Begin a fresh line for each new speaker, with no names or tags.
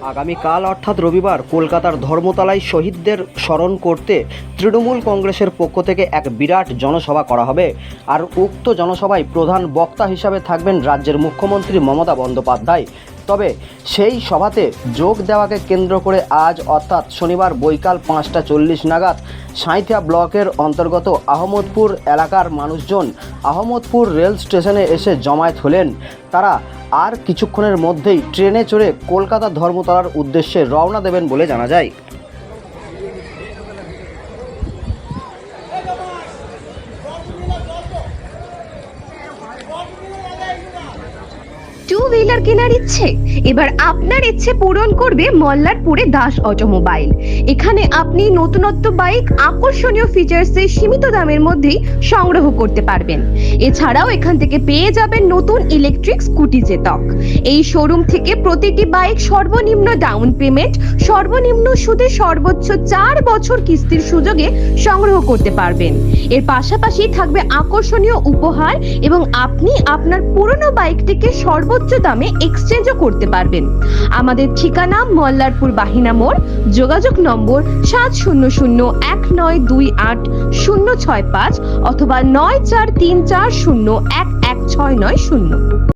আগামীকাল অর্থাৎ রবিবার কলকাতার ধর্মতলায় শহীদদের স্মরণ করতে তৃণমূল কংগ্রেসের পক্ষ থেকে এক বিরাট জনসভা করা হবে। আর উক্ত জনসভায় প্রধান বক্তা হিসাবে থাকবেন রাজ্যের মুখ্যমন্ত্রী মমতা বন্দ্যোপাধ্যায়। তবে সেই সভাতে যোগ দেওয়াকে কেন্দ্র করে আজ অর্থাৎ শনিবার বৈকাল 5:40 নাগাদ সাঁইথিয়া ব্লকের অন্তর্গত আহমদপুর এলাকার মানুষজন আহমদপুর রেল স্টেশনে এসে জমায়েত হলেন। তারা আর কিছুক্ষণের মধ্যেই ট্রেনে চড়ে কলকাতা ধর্মতলার উদ্দেশ্যে রওনা দেবেন বলে জানা যায়।
টু হুইলার কেনার ইচ্ছে, এবার আপনার ইচ্ছে পূরণ করবে মল্লারপুরে দাস অটোমোবাইল। এখানে আপনি নতুনত্ব বাইক আকর্ষণীয় ফিচার্সে সীমিত দামের মধ্যেই সংগ্রহ করতে পারবেন। এছাড়াও এখান থেকে পেয়ে যাবেন নতুন ইলেকট্রিক স্কুটি চেতক। এই শোরুম থেকে প্রতিটি বাইক সর্বনিম্ন ডাউন পেমেন্ট, সর্বনিম্ন সুদে সর্বোচ্চ 4 বছর কিস্তির সুযোগে সংগ্রহ করতে পারবেন। এর পাশাপাশি থাকবে আকর্ষণীয় উপহার এবং আপনি আপনার পুরনো বাইকটিকে সর্বোচ্চ দামে এক্সচেঞ্জও করতে পারবেন। আমাদের ঠিকানা মল্লারপুর বাহিনা মোড়, যোগাযোগ নম্বর 7001928065 অথবা 9434011690।